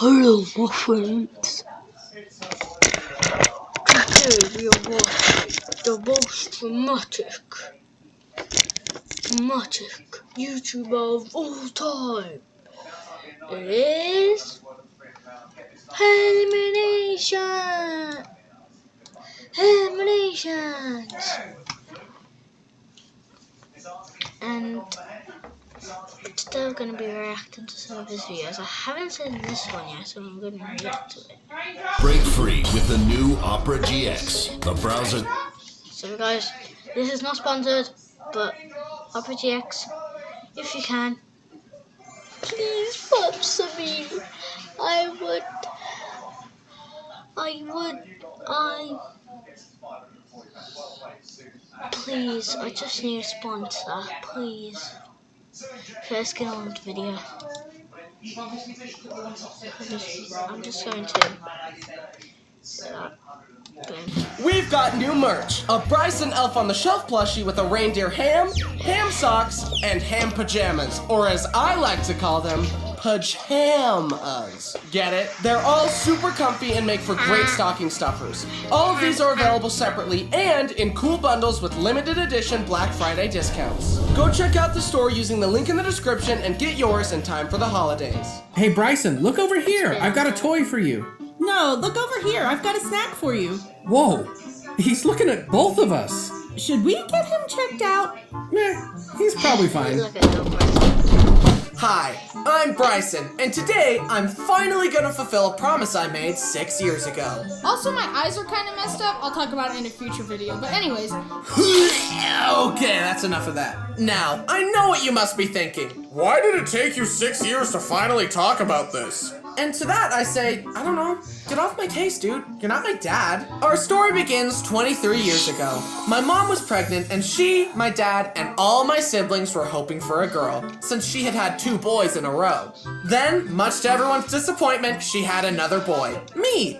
Hello, my friends. Today we are watching the most dramatic YouTuber of all time. It is Eliminations. And today we're going to be reacting to some of his videos. I haven't seen this one yet, so I'm going to react to it. Break free with the new Opera GX, the browser. So guys, this is not sponsored, but Opera GX, if you can, please sponsor me. Please, I just need a sponsor, please. First get on the video. I'm just going to We've got new merch. A Bryson Elf on the Shelf plushie with a reindeer ham, ham socks, and ham pajamas. Or as I like to call them, pajamas. Get it? They're all super comfy and make for great stocking stuffers. All of these are available separately and in cool bundles with limited edition Black Friday discounts. Go check out the store using the link in the description and get yours in time for the holidays. Hey Bryson, look over here. I've got a toy for you. No, look over here. I've got a snack for you. Whoa, he's looking at both of us. Should we get him checked out? Meh, he's probably fine. look at the Hi, I'm Bryson, and today I'm finally gonna fulfill a promise I made 6 years ago. Also, my eyes are kind of messed up. I'll talk about it in a future video. But anyways, Okay, that's enough of that. Now, I know what you must be thinking. Why did it take you 6 years to finally talk about this? And to that I say, I don't know, get off my case, dude. You're not my dad. Our story begins 23 years ago. My mom was pregnant and she, my dad, and all my siblings were hoping for a girl, since she had had 2 boys in a row. Then, much to everyone's disappointment, she had another boy, me.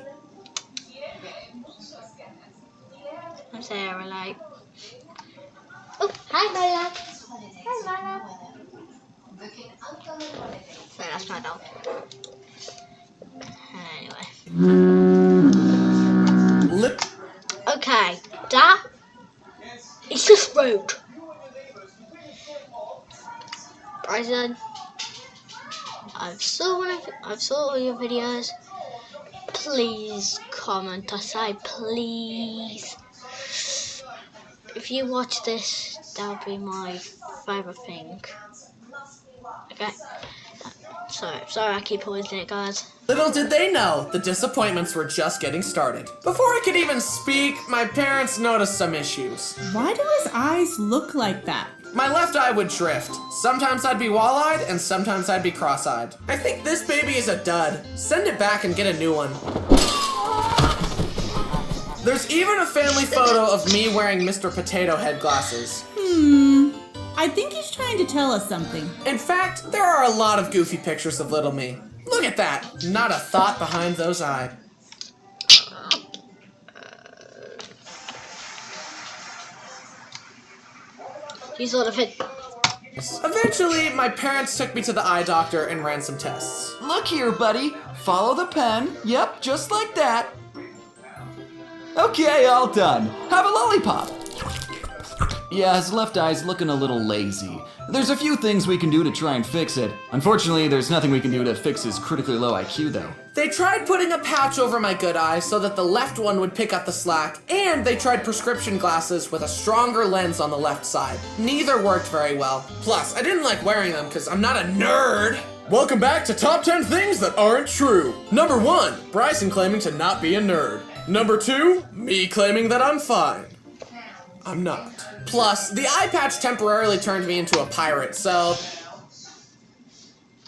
I'm Sarah, like. Oh, hi, Lola. Hi, Lola. So that's my dog. Anyway. Okay, that is just rude. Bryson, I've saw all your videos. Please comment. I say please. If you watch this, that'll be my favorite thing. Okay. Sorry I keep poisoning it, guys. Little did they know, the disappointments were just getting started. Before I could even speak, my parents noticed some issues. Why do his eyes look like that? My left eye would drift. Sometimes I'd be wall-eyed, and sometimes I'd be cross-eyed. I think this baby is a dud. Send it back and get a new one. There's even a family photo of me wearing Mr. Potato Head glasses. I think he's trying to tell us something. In fact, there are a lot of goofy pictures of little me. Look at that. Not a thought behind those eyes. You sort of hit. Eventually, my parents took me to the eye doctor and ran some tests. Look here, buddy. Follow the pen. Yep, just like that. Okay, all done. Have a lollipop. Yeah, his left eye's looking a little lazy. There's a few things we can do to try and fix it. Unfortunately, there's nothing we can do to fix his critically low IQ, though. They tried putting a patch over my good eye so that the left one would pick up the slack, and they tried prescription glasses with a stronger lens on the left side. Neither worked very well. Plus, I didn't like wearing them because I'm not a nerd. Welcome back to Top 10 Things That Aren't True. Number 1, Bryson claiming to not be a nerd. Number 2, me claiming that I'm fine. I'm not. Plus, the eye patch temporarily turned me into a pirate, so...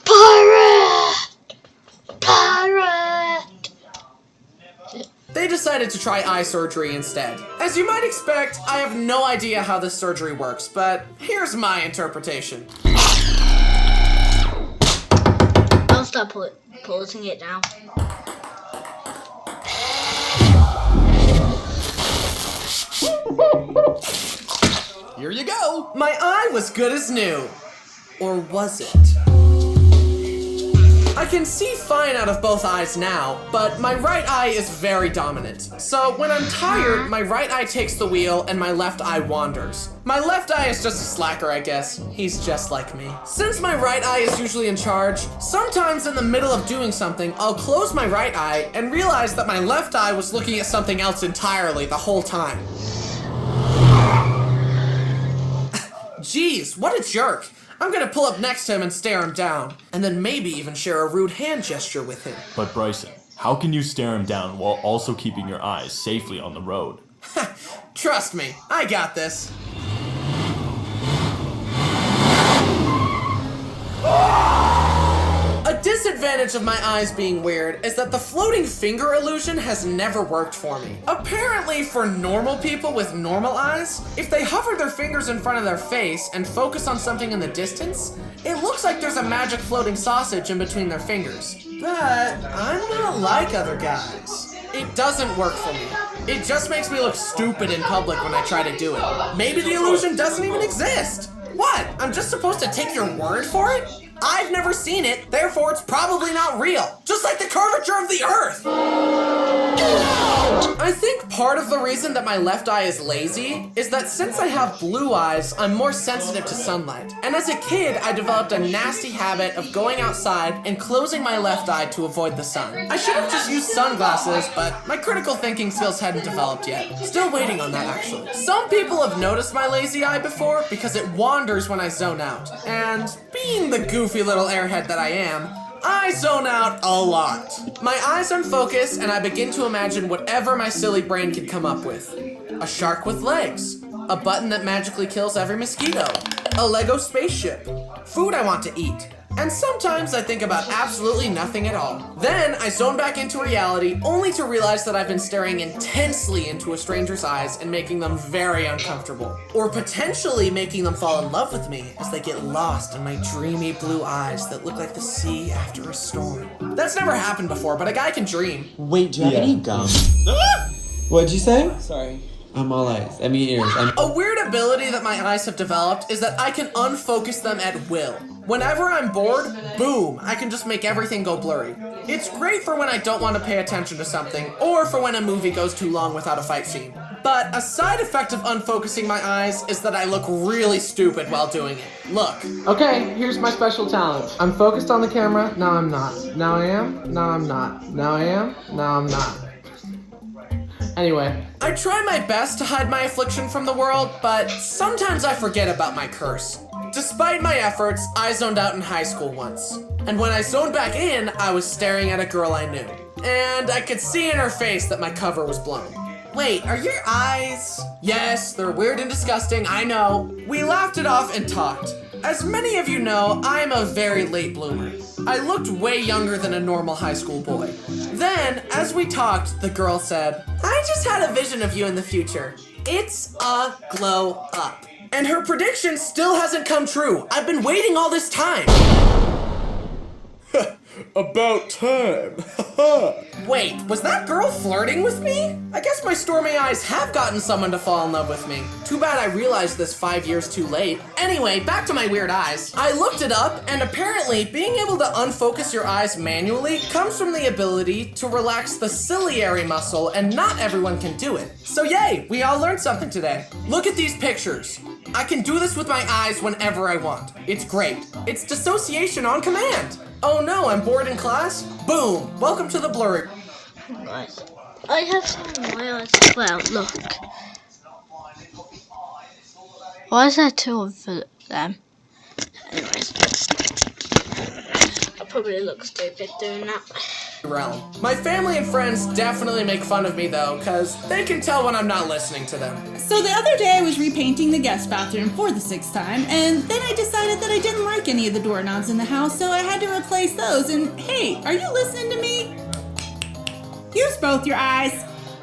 Pirate! They decided to try eye surgery instead. As you might expect, I have no idea how this surgery works, but here's my interpretation. I'll stop pausing it now. Here you go! My eye was good as new. Or was it? I can see fine out of both eyes now, but my right eye is very dominant. So when I'm tired, my right eye takes the wheel and my left eye wanders. My left eye is just a slacker, I guess. He's just like me. Since my right eye is usually in charge, sometimes in the middle of doing something, I'll close my right eye and realize that my left eye was looking at something else entirely the whole time. Jeez, what a jerk. I'm gonna pull up next to him and stare him down, and then maybe even share a rude hand gesture with him. But Bryson, how can you stare him down while also keeping your eyes safely on the road? Trust me, I got this. A disadvantage of my eyes being weird is that the floating finger illusion has never worked for me. Apparently, for normal people with normal eyes, if they hover their fingers in front of their face and focus on something in the distance, it looks like there's a magic floating sausage in between their fingers. But I'm not like other guys. It doesn't work for me. It just makes me look stupid in public when I try to do it. Maybe the illusion doesn't even exist. What? I'm just supposed to take your word for it? I've never seen it, therefore it's probably not real. Just like the curvature of the earth. I think part of the reason that my left eye is lazy is that since I have blue eyes, I'm more sensitive to sunlight. And as a kid, I developed a nasty habit of going outside and closing my left eye to avoid the sun. I should have just used sunglasses, but my critical thinking skills hadn't developed yet. Still waiting on that, actually. Some people have noticed my lazy eye before because it wanders when I zone out. And being the goofy little airhead that I am, I zone out a lot. My eyes unfocus and I begin to imagine whatever my silly brain can come up with. A shark with legs, a button that magically kills every mosquito, a Lego spaceship, food I want to eat, and sometimes I think about absolutely nothing at all. Then I zone back into reality only to realize that I've been staring intensely into a stranger's eyes and making them very uncomfortable. Or potentially making them fall in love with me as they get lost in my dreamy blue eyes that look like the sea after a storm. That's never happened before, but a guy can dream. Wait, do you have any gum? What'd you say? Sorry. I'm all eyes. I mean ears. A weird ability that my eyes have developed is that I can unfocus them at will. Whenever I'm bored, boom, I can just make everything go blurry. It's great for when I don't want to pay attention to something, or for when a movie goes too long without a fight scene. But a side effect of unfocusing my eyes is that I look really stupid while doing it. Look. Okay, here's my special talent. I'm focused on the camera, now I'm not. Now I am, now I'm not. Now I am, now I'm not. Anyway, I try my best to hide my affliction from the world, but sometimes I forget about my curse. Despite my efforts, I zoned out in high school once. And when I zoned back in, I was staring at a girl I knew. And I could see in her face that my cover was blown. Wait, are your eyes? Yes, they're weird and disgusting, I know. We laughed it off and talked. As many of you know, I'm a very late bloomer. I looked way younger than a normal high school boy. Then, as we talked, the girl said, I just had a vision of you in the future. It's a glow up. And her prediction still hasn't come true. I've been waiting all this time. About time. Wait, was that girl flirting with me? I guess my stormy eyes have gotten someone to fall in love with me. Too bad I realized this 5 years too late. Anyway, back to my weird eyes. I looked it up, and apparently being able to unfocus your eyes manually comes from the ability to relax the ciliary muscle, and not everyone can do it. So yay, we all learned something today. Look at these pictures. I can do this with my eyes whenever I want. It's great. It's dissociation on command. Oh no, I'm bored in class? Boom! Welcome to the blurry. Guys, I have some in my eyes as well, look. Why is there two of them? Anyways. I probably look stupid doing that. Realm. My family and friends definitely make fun of me though, because they can tell when I'm not listening to them. So the other day I was repainting the guest bathroom for the 6th time, and then I decided that I didn't like any of the doorknobs in the house, so I had to replace those. And hey, are you listening to me? Use both your eyes.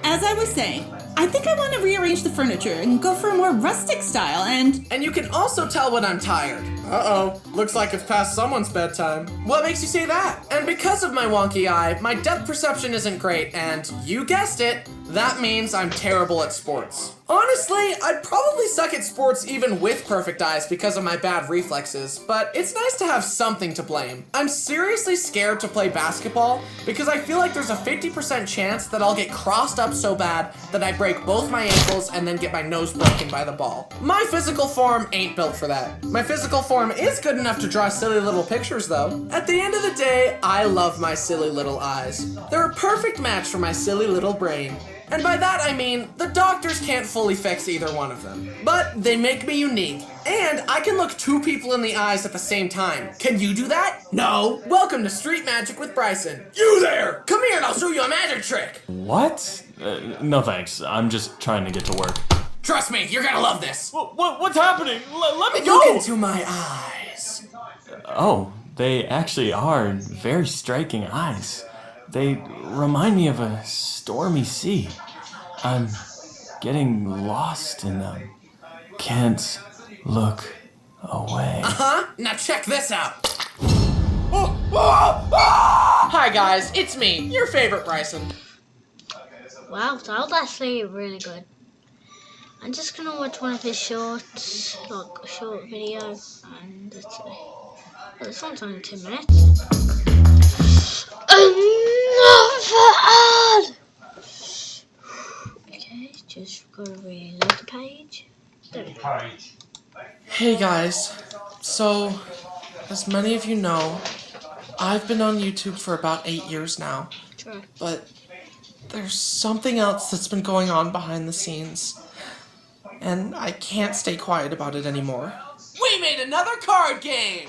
As I was saying, I think I want to rearrange the furniture and go for a more rustic style, and you can also tell when I'm tired. Uh-oh, looks like it's past someone's bedtime. What makes you say that? And because of my wonky eye, my depth perception isn't great, and you guessed it, that means I'm terrible at sports. Honestly, I'd probably suck at sports even with perfect eyes because of my bad reflexes, but it's nice to have something to blame. I'm seriously scared to play basketball because I feel like there's a 50% chance that I'll get crossed up so bad that I break both my ankles and then get my nose broken by the ball. My physical form ain't built for that. My physical form is good enough to draw silly little pictures though. At the end of the day, I love my silly little eyes. They're a perfect match for my silly little brain. And by that I mean, the doctors can't fully fix either one of them. But they make me unique, and I can look two people in the eyes at the same time. Can you do that? No. Welcome to Street Magic with Bryson. You there! Come here and I'll show you a magic trick! What? No thanks, I'm just trying to get to work. Trust me, you're gonna love this. What's happening? Let me go! Look into my eyes. Oh, they actually are very striking eyes. They remind me of a stormy sea. I'm getting lost in them. Can't look away. Now check this out. Hi guys, it's me, your favorite Bryson. Wow, that was actually really good. I'm just gonna watch one of his shorts, like a short video, and that's it. Well, this one's only 2 minutes. Another ad! Okay, just gotta reload the page. There we go. Hey guys, so as many of you know, I've been on YouTube for about 8 years now, True. but there's something else that's been going on behind the scenes, and I can't stay quiet about it anymore. We made another card game!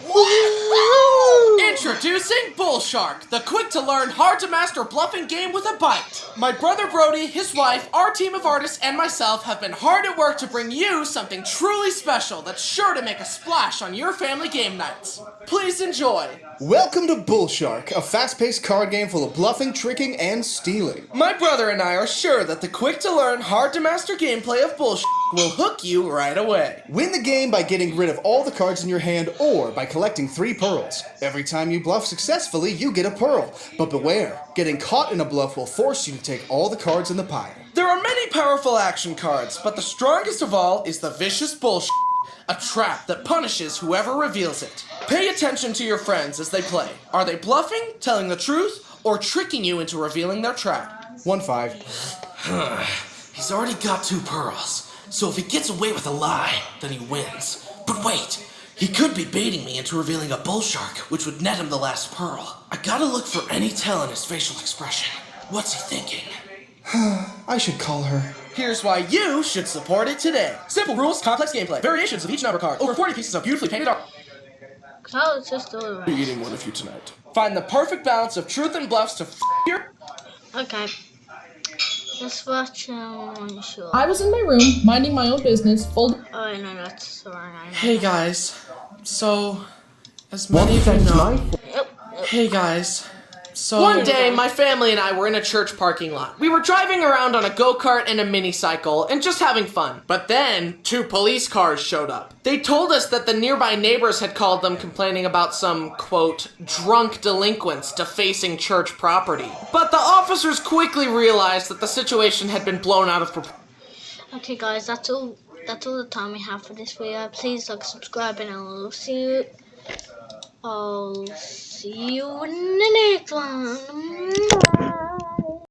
Introducing Bull Shark, the quick-to-learn, hard-to-master bluffing game with a bite. My brother Brody, his wife, our team of artists, and myself have been hard at work to bring you something truly special that's sure to make a splash on your family game nights. Please enjoy. Welcome to Bull Shark, a fast-paced card game full of bluffing, tricking, and stealing. My brother and I are sure that the quick-to-learn, hard-to-master gameplay of Bull Shark will hook you right away. Win the game by getting rid of all the cards in your hand or by collecting 3 pearls. Every time you bluff successfully, you get a pearl. But beware, getting caught in a bluff will force you to take all the cards in the pile. There are many powerful action cards, but the strongest of all is the Vicious Bull Shark, a trap that punishes whoever reveals it. Pay attention to your friends as they play. Are they bluffing, telling the truth, or tricking you into revealing their trap? 1-5. He's already got 2 pearls, so if he gets away with a lie, then he wins. But wait, he could be baiting me into revealing a bull shark, which would net him the last pearl. I gotta look for any tell in his facial expression. What's he thinking? I should call her. Here's why you should support it today. Simple rules, complex gameplay, variations of each number card, over 40 pieces of beautifully painted art. Oh, it's just all around. Be eating one of you tonight. Find the perfect balance of truth and bluffs to your... Okay. Let's watch one short. I was in my room, minding my own business, folding. Oh, no, that's the wrong name. Hey guys, so, as many of you know... Yep. Hey guys, so... One day, my family and I were in a church parking lot. We were driving around on a go-kart and a mini-cycle and just having fun. But then, 2 police cars showed up. They told us that the nearby neighbors had called them complaining about some, quote, drunk delinquents defacing church property. But the officers quickly realized that the situation had been blown out of proportion. Okay, guys, that's all the time we have for this video. Please like, subscribe, and I'll see you in the next one.